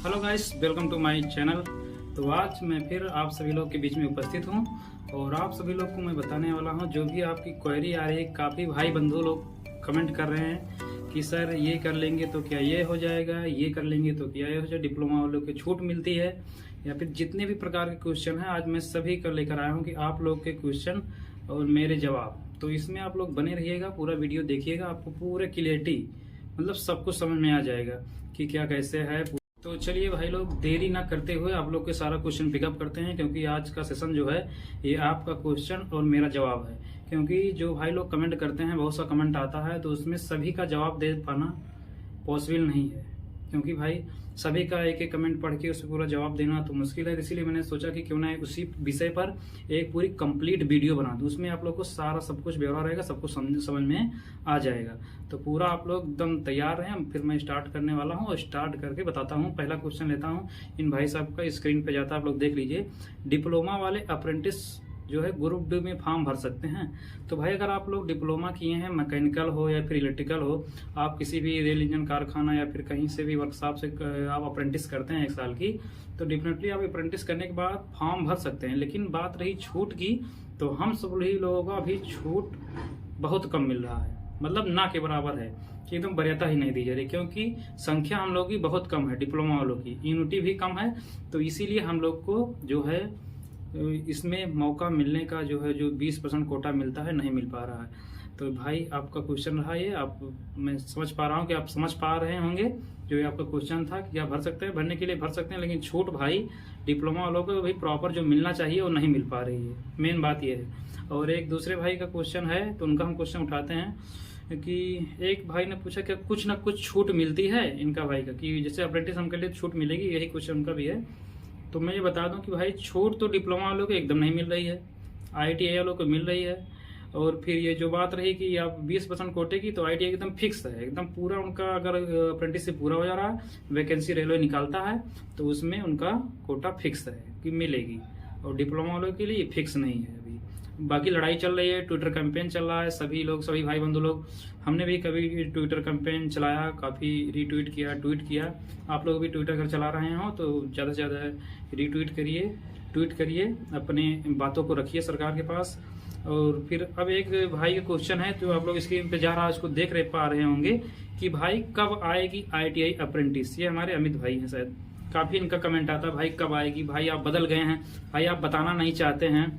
Hello guys, welcome to my channel. तो आज मैं फिर आप सभी लोग के बीच में उपस्थित हूं और आप सभी लोग को मैं बताने वाला हूं जो भी आपकी क्वेरी आ रही है। काफ़ी भाई बंधु लोग कमेंट कर रहे हैं कि सर ये कर लेंगे तो क्या ये हो जाएगा, ये कर लेंगे तो क्या ये हो जाएगा, डिप्लोमा वालों की छूट मिलती है, या फिर जितने भी प्रकार के क्वेश्चन हैं आज मैं सभी का लेकर आया हूँ कि आप लोग के क्वेश्चन और मेरे जवाब। तो इसमें आप लोग बने रहिएगा, पूरा वीडियो देखिएगा, आपको पूरे क्लियरिटी मतलब सब कुछ समझ में आ जाएगा कि क्या कैसे है। तो चलिए भाई लोग, देरी ना करते हुए आप लोग के सारा क्वेश्चन पिकअप करते हैं, क्योंकि आज का सेशन जो है ये आपका क्वेश्चन और मेरा जवाब है। क्योंकि जो भाई लोग कमेंट करते हैं, बहुत सा कमेंट आता है, तो उसमें सभी का जवाब दे पाना पॉसिबल नहीं है, क्योंकि भाई सभी का एक एक कमेंट पढ़ के उसे पूरा जवाब देना तो मुश्किल है। इसीलिए मैंने सोचा कि क्यों ना उसी विषय पर एक पूरी कंप्लीट वीडियो बना दूं, उसमें आप लोग को सारा सब कुछ ब्यौरा रहेगा, सब कुछ समझ में आ जाएगा। तो पूरा आप लोग एकदम तैयार रहें, फिर मैं स्टार्ट करने वाला हूं और स्टार्ट करके बताता हूं। पहला क्वेश्चन लेता हूं, इन भाई साहब का स्क्रीन पे जाता है, आप लोग देख लीजिए। डिप्लोमा वाले अप्रेंटिस जो है ग्रुप डी में फॉर्म भर सकते हैं। तो भाई अगर आप लोग डिप्लोमा किए हैं, मैकेनिकल हो या फिर इलेक्ट्रिकल हो, आप किसी भी रेल इंजन कारखाना या फिर कहीं से भी वर्कशॉप से आप अप्रेंटिस करते हैं 1 साल की, तो डेफिनेटली आप अप्रेंटिस करने के बाद फॉर्म भर सकते हैं। लेकिन बात रही छूट की, तो हम सब लोगों का अभी छूट बहुत कम मिल रहा है, मतलब ना के बराबर है कि एकदम वरीयता ही नहीं दी जा रही, क्योंकि संख्या हम लोग की बहुत कम है, डिप्लोमा वालों की यूनिटी भी कम है। तो इसीलिए हम लोग को जो है इसमें मौका मिलने का जो है, जो 20% कोटा मिलता है, नहीं मिल पा रहा है। तो भाई आपका क्वेश्चन रहा ये, आप मैं समझ पा रहा हूँ कि आप समझ पा रहे होंगे जो ये आपका क्वेश्चन था कि आप भर सकते हैं, भरने के लिए भर सकते हैं, लेकिन छूट भाई डिप्लोमा वालों को भाई प्रॉपर जो मिलना चाहिए वो नहीं मिल पा रही है, मेन बात ये है। और एक दूसरे भाई का क्वेश्चन है, तो उनका हम क्वेश्चन उठाते हैं कि एक भाई ने पूछा कि कुछ ना कुछ छूट मिलती है इनका भाई का, कि जैसे अप्रेंटिस हम कर लिए छूट मिलेगी, यही क्वेश्चन उनका भी है। तो मैं ये बता दूं कि भाई छूट तो डिप्लोमा वालों को एकदम नहीं मिल रही है, ITI वालों को मिल रही है। और फिर ये जो बात रही कि आप 20% कोटे की, तो ITI एकदम फिक्स है, एकदम पूरा उनका अगर अप्रेंटिसशिप पूरा हो जा रहा है, वैकेंसी रेलवे निकालता है, तो उसमें उनका कोटा फिक्स है कि मिलेगी। और डिप्लोमा वालों के लिए फिक्स नहीं है। अभी बाकी लड़ाई चल रही है, ट्विटर कैंपेन चल रहा है, सभी लोग, सभी भाई बंधु लोग, हमने भी कभी ट्विटर कैंपेन चलाया, काफ़ी रीट्वीट किया, ट्वीट किया। आप लोग भी ट्विटर अगर चला रहे हो तो ज़्यादा से ज़्यादा रीट्वीट करिए, ट्वीट करिए, अपने बातों को रखिए सरकार के पास। और फिर अब एक भाई का क्वेश्चन है, तो आप लोग स्क्रीन पे जा रहा है, उसको देख पा रहे होंगे कि भाई कब आएगी ITI अप्रेंटिस। ये हमारे अमित भाई हैं शायद, काफ़ी इनका कमेंट आता है, भाई कब आएगी, भाई आप बदल गए हैं, भाई आप बताना नहीं चाहते हैं।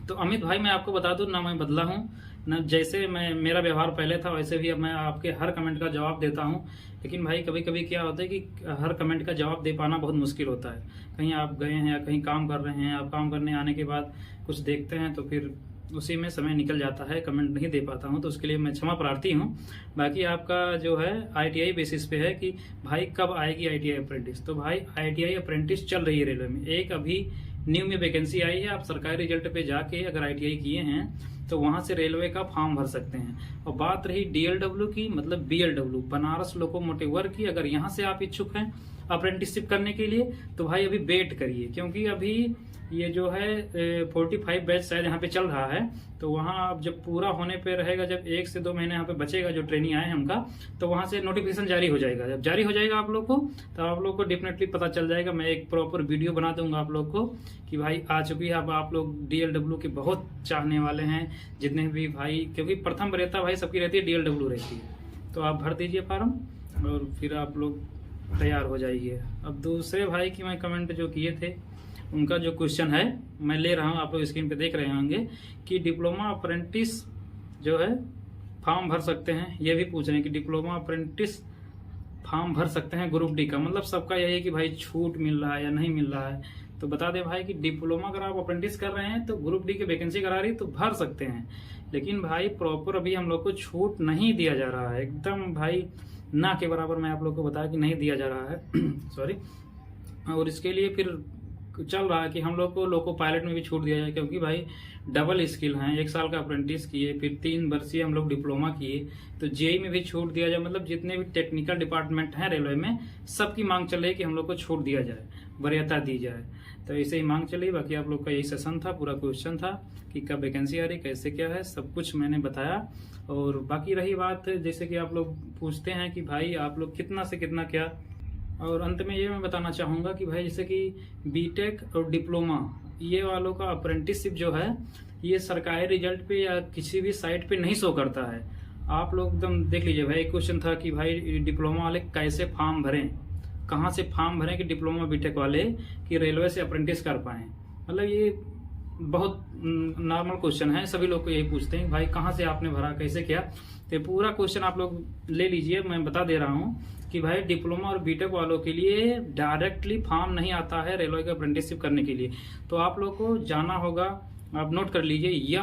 तो अमित भाई मैं आपको बता दूं ना, मैं बदला हूं ना, जैसे मैं मेरा व्यवहार पहले था वैसे भी अब मैं आपके हर कमेंट का जवाब देता हूं। लेकिन भाई कभी कभी क्या होता है कि हर कमेंट का जवाब दे पाना बहुत मुश्किल होता है। कहीं आप गए हैं या कहीं काम कर रहे हैं, आप काम करने आने के बाद कुछ देखते हैं, तो फिर उसी में समय निकल जाता है, कमेंट नहीं दे पाता हूं, तो उसके लिए मैं क्षमा प्रार्थी हूं। बाकी आपका जो है ITI बेसिस पे है कि भाई कब आएगी ITI अप्रेंटिस। तो भाई ITI अप्रेंटिस चल रही है रेलवे में, एक अभी न्यू में वैकेंसी आई है। आप सरकारी रिजल्ट पे जाके अगर ITI किए हैं तो वहां से रेलवे का फॉर्म भर सकते हैं। और बात रही DLW की, मतलब BLW, बनारस लोकोमोटिव वर्क की, अगर यहाँ से आप इच्छुक हैं अप्रेंटिसशिप करने के लिए, तो भाई अभी वेट करिए, क्योंकि अभी ये जो है 45 बैच शायद यहाँ पे चल रहा है। तो वहाँ अब जब पूरा होने पे रहेगा, जब 1 से 2 महीने यहाँ पे बचेगा जो ट्रेनिंग आए हैं उनका, तो वहाँ से नोटिफिकेशन जारी हो जाएगा। जब जारी हो जाएगा आप लोग को, तो आप लोग को डेफिनेटली पता चल जाएगा। मैं एक प्रॉपर वीडियो बना दूंगा आप लोग को कि भाई आ चुकी है। अब आप लोग DLW के बहुत चाहने वाले हैं जितने भी भाई, क्योंकि प्रथम वरीयता भाई सबकी रहती है, DLW रहती है। तो आप भर दीजिए फार्म और फिर आप लोग तैयार हो जाइए। अब दूसरे भाई की मैं कमेंट जो किए थे, उनका जो क्वेश्चन है मैं ले रहा हूं, आप लोग स्क्रीन पे देख रहे होंगे कि डिप्लोमा अप्रेंटिस जो है फॉर्म भर सकते हैं। ये भी पूछ रहे हैं कि डिप्लोमा अप्रेंटिस फॉर्म भर सकते हैं ग्रुप डी का, मतलब सबका यही है कि भाई छूट मिल रहा है या नहीं मिल रहा है। तो बता दें भाई कि डिप्लोमा अगर आप अप्रेंटिस कर रहे हैं तो ग्रुप डी की वैकेंसी करा रही तो भर सकते हैं, लेकिन भाई प्रॉपर अभी हम लोग को छूट नहीं दिया जा रहा है, एकदम भाई ना के बराबर। मैं आप लोग को बताया कि नहीं दिया जा रहा है सॉरी। और इसके लिए फिर चल रहा है कि हम लोग को लोको पायलट में भी छूट दिया जाए, क्योंकि भाई डबल स्किल हैं, 1 साल का अप्रेंटिस किए, फिर 3 वर्षीय हम लोग डिप्लोमा किए, तो JEE में भी छूट दिया जाए। मतलब जितने भी टेक्निकल डिपार्टमेंट हैं रेलवे में, सबकी मांग चल रही है कि हम लोग को छूट दिया जाए, वरीयता दी जाए। तो ऐसे ही मांग चली। बाकी आप लोग का यही सेशन था, पूरा क्वेश्चन था कि कब वैकेंसी आ रही, कैसे क्या है, सब कुछ मैंने बताया। और बाकी रही बात, जैसे कि आप लोग पूछते हैं कि भाई आप लोग कितना से कितना क्या और अंत में ये मैं बताना चाहूँगा कि भाई जैसे कि बीटेक और डिप्लोमा ये वालों का अप्रेंटिसशिप जो है ये सरकारी रिजल्ट पे या किसी भी साइट पे नहीं शो करता है। आप लोग एकदम देख लीजिए भाई, एक क्वेश्चन था कि भाई डिप्लोमा वाले कैसे फॉर्म भरें, कहाँ से फॉर्म भरें कि डिप्लोमा बीटेक वाले कि रेलवे से अप्रेंटिस कर पाएं। मतलब ये बहुत नॉर्मल क्वेश्चन है, सभी लोग को यही पूछते हैं भाई कहाँ से आपने भरा, कैसे किया। तो पूरा क्वेश्चन आप लोग ले लीजिए, मैं बता दे रहा हूँ कि भाई डिप्लोमा और बीटेक वालों के लिए डायरेक्टली फॉर्म नहीं आता है रेलवे का अप्रेंटिसशिप करने के लिए। तो आप लोग को जाना होगा, आप नोट कर लीजिए,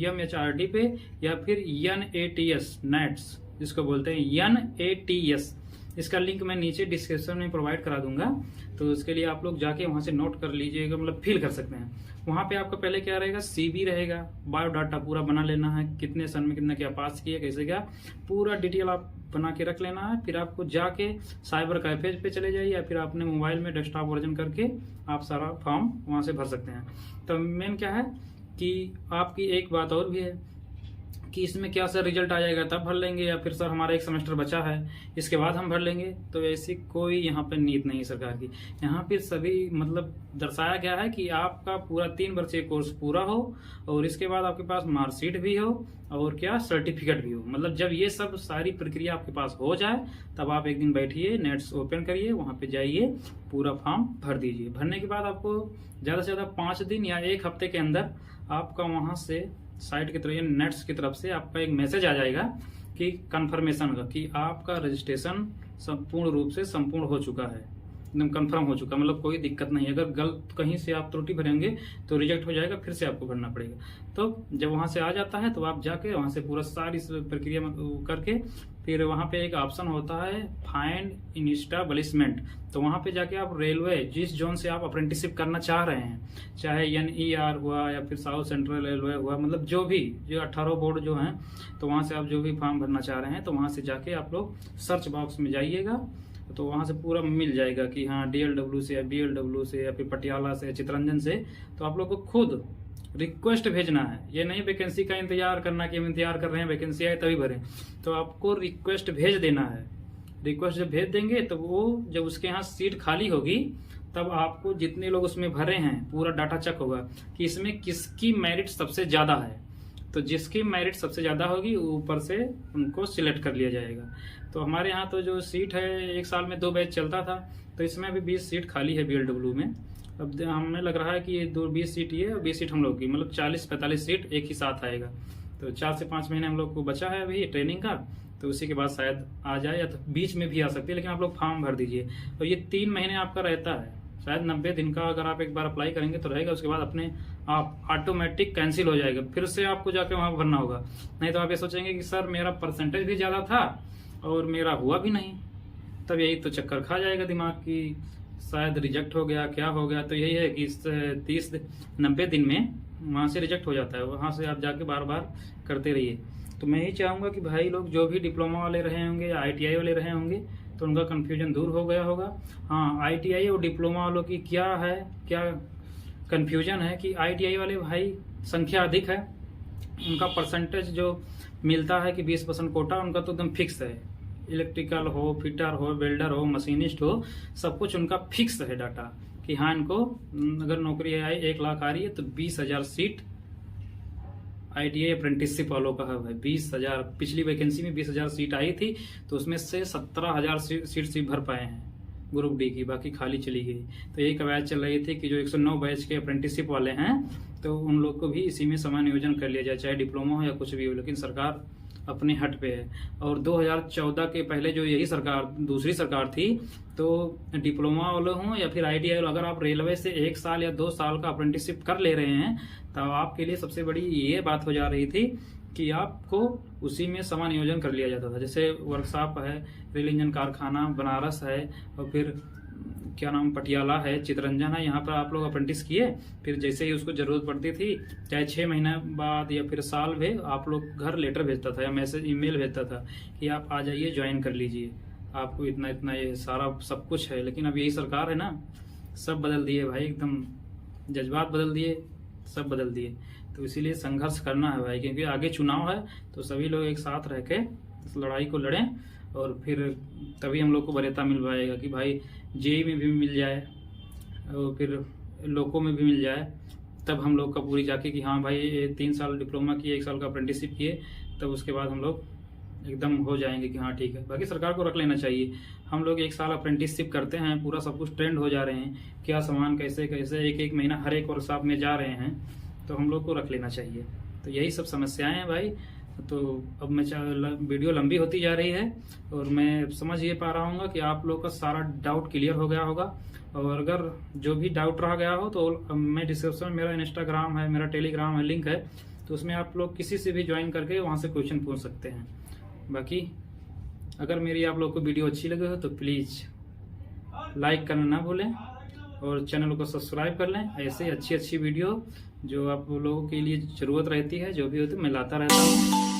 MHRD पे या फिर NATS नेट्स जिसको बोलते हैं NATS, इसका लिंक मैं नीचे डिस्क्रिप्शन में प्रोवाइड करा दूंगा। तो उसके लिए आप लोग जाके वहां से नोट कर लीजिएगा, मतलब फिल कर सकते हैं। वहां पे आपका पहले क्या रहेगा, CV रहेगा, बायोडाटा पूरा बना लेना है, कितने सन में कितना क्या पास किया, कैसे क्या, पूरा डिटेल आप बना के रख लेना है। फिर आपको जाके साइबर कैफे पे चले जाइए या फिर अपने मोबाइल में डेस्कटॉप वर्जन करके आप सारा फॉर्म वहां से भर सकते हैं। तो मेन क्या है कि आपकी एक बात और भी है कि इसमें क्या सर रिजल्ट आ जाएगा तब भर लेंगे या फिर सर हमारा एक सेमेस्टर बचा है इसके बाद हम भर लेंगे, तो ऐसी कोई यहाँ पे नीति नहीं है सरकार की। यहाँ पे सभी मतलब दर्शाया गया है कि आपका पूरा 3 वर्षीय कोर्स पूरा हो और इसके बाद आपके पास मार्कशीट भी हो और क्या सर्टिफिकेट भी हो। मतलब जब ये सब सारी प्रक्रिया आपके पास हो जाए तब आप एक दिन बैठिए, नेट्स ओपन करिए, वहां पे जाइए, पूरा फॉर्म भर दीजिए। भरने के बाद आपको ज्यादा से ज्यादा 5 दिन या 1 हफ्ते के अंदर आपका वहां से साइट की तरफ नेट्स की तरफ से आपका एक मैसेज आ जाएगा कि कंफर्मेशन का कि आपका रजिस्ट्रेशन संपूर्ण रूप से संपूर्ण हो चुका है, एकदम कंफर्म हो चुका, मतलब कोई दिक्कत नहीं है। अगर गलत कहीं से आप त्रुटि भरेंगे तो रिजेक्ट हो जाएगा, फिर से आपको भरना पड़ेगा। तो जब वहां से आ जाता है तो आप जाके वहां से पूरा सारी प्रक्रिया करके फिर वहां पे एक ऑप्शन होता है फाइंड इंस्टैब्लिशमेंट, तो वहां पे जाके आप रेलवे जिस जोन से आप अप्रेंटिसशिप करना चाह रहे हैं, चाहे NER हुआ या फिर साउथ सेंट्रल रेलवे हुआ, मतलब जो 18 बोर्ड जो हैं, तो वहां से आप जो भी फॉर्म भरना चाह रहे हैं तो वहां से जाके आप लोग सर्च बॉक्स में जाइएगा तो वहां से पूरा मिल जाएगा कि हाँ DLW से या BLW से या फिर पटियाला से, चितरंजन से। तो आप लोग को खुद रिक्वेस्ट भेजना है, ये नहीं वैकेंसी का इंतजार करना कि हम इंतजार कर रहे हैं वैकेंसी आए तभी भरें। तो आपको रिक्वेस्ट भेज देना है। रिक्वेस्ट जब भेज देंगे तो वो जब उसके यहाँ सीट खाली होगी तब आपको जितने लोग उसमें भरे हैं पूरा डाटा चेक होगा कि इसमें किसकी मेरिट सबसे ज्यादा है। तो जिसकी मेरिट सबसे ज्यादा होगी ऊपर से उनको सिलेक्ट कर लिया जाएगा। तो हमारे यहाँ तो जो सीट है 1 साल में 2 बैच चलता था, तो इसमें अभी 20 सीट खाली है BLW में। अब हमें लग रहा है कि ये 20 सीट ये और 20 सीट हम लोग की, मतलब 40-45 सीट एक ही साथ आएगा। तो 4 से 5 महीने हम लोग को बचा है अभी ट्रेनिंग का, तो उसी के बाद शायद आ जाए या तो बीच में भी आ सकती है, लेकिन आप लोग फॉर्म भर दीजिए। और ये 3 महीने आपका रहता है, शायद 90 दिन का अगर आप एक बार अप्लाई करेंगे तो रहेगा, उसके बाद अपने आप ऑटोमेटिक कैंसिल हो जाएगा, फिर से आपको जाके वहां भरना होगा। नहीं तो आप ये सोचेंगे कि सर मेरा परसेंटेज भी ज्यादा था और मेरा हुआ भी नहीं, तब यही तो चक्कर खा जाएगा दिमाग की शायद रिजेक्ट हो गया, क्या हो गया। तो यही है कि 30-90 दिन में वहां से रिजेक्ट हो जाता है, वहां से आप जाके बार बार करते रहिए। तो मैं यही चाहूंगा कि भाई लोग जो भी डिप्लोमा वाले रहे होंगे या ITI वाले रहे होंगे तो उनका कंफ्यूजन दूर हो गया होगा। हाँ, ITI और डिप्लोमा वालों की क्या कंफ्यूजन है कि ITI वाले भाई संख्या अधिक है, उनका परसेंटेज जो मिलता है कि 20% कोटा उनका तो एकदम फिक्स है। इलेक्ट्रिकल हो, फिटर हो, वेल्डर हो, मशीनिस्ट हो, सब कुछ उनका फिक्स है डाटा कि हाँ इनको अगर नौकरी आई 1 लाख आ रही है तो 20,000 सीट ITI अप्रेंटिसशिप वालों का है भाई। 20,000 पिछली वैकेंसी में 20,000 सीट आई थी, तो उसमें से 17,000 सीट सिर्फ भर पाए हैं ग्रुप D की, बाकी खाली चली गई। तो यही कवायद चल रही थी कि जो 109 बैच के अप्रेंटिसशिप वाले हैं तो उन लोग को भी इसी में समायोजन कर लिया जाए, चाहे डिप्लोमा हो या कुछ भी हो। लेकिन सरकार अपने हट पे है। और 2014 के पहले जो यही सरकार दूसरी सरकार थी, तो डिप्लोमा वाले हों या फिर ITI वाले, अगर आप रेलवे से 1 साल या 2 साल का अप्रेंटिसशिप कर ले रहे हैं तो आपके लिए सबसे बड़ी ये बात हो जा रही थी कि आपको उसी में समायोजन कर लिया जाता था। जैसे वर्कशॉप है, रेल इंजन कारखाना बनारस है, और फिर क्या नाम पटियाला है, चितरंजन है, यहाँ पर आप लोग अप्रेंटिस किए, फिर जैसे ही उसको जरूरत पड़ती थी चाहे 6 महीने बाद या फिर साल में आप लोग घर लेटर भेजता था या मैसेज ईमेल भेजता था कि आप आ जाइए ज्वाइन कर लीजिए, आपको इतना इतना ये सारा सब कुछ है। लेकिन अब यही सरकार है ना, सब बदल दिए भाई, एकदम जज्बात बदल दिए, सब बदल दिए। तो इसीलिए संघर्ष करना है भाई, क्योंकि आगे चुनाव है तो सभी लोग एक साथ रह के इस लड़ाई को लड़ें और फिर तभी हम लोग को वरीयता मिल पाएगा कि भाई जेई में भी मिल जाए और फिर लोको में भी मिल जाए। तब हम लोग का पूरी जाके कि हाँ भाई ये 3 साल डिप्लोमा किए, 1 साल का अप्रेंटिसशिप किए, तब उसके बाद हम लोग एकदम हो जाएंगे कि हाँ ठीक है। बाकी सरकार को रख लेना चाहिए। हम लोग 1 साल अप्रेंटिसशिप करते हैं, पूरा सब कुछ ट्रेंड हो जा रहे हैं, क्या सामान कैसे कैसे एक महीना हर एक वर्कशॉप में जा रहे हैं, तो हम लोग को रख लेना चाहिए। तो यही सब समस्याएं हैं भाई। तो अब मैं वीडियो लंबी होती जा रही है और मैं समझ ये पा रहा हूँ कि आप लोग का सारा डाउट क्लियर हो गया होगा। और अगर जो भी डाउट रह गया हो तो मैं डिस्क्रिप्शन में मेरा इंस्टाग्राम है, मेरा टेलीग्राम है, लिंक है, तो उसमें आप लोग किसी से भी ज्वाइन करके वहाँ से क्वेश्चन पूछ सकते हैं। बाकी अगर मेरी आप लोग को वीडियो अच्छी लगे हो तो प्लीज़ लाइक करना ना भूलें और चैनल को सब्सक्राइब कर लें। ऐसे अच्छी वीडियो जो आप लोगों के लिए ज़रूरत रहती है, जो भी होती है मैं लाता रहता हूँ।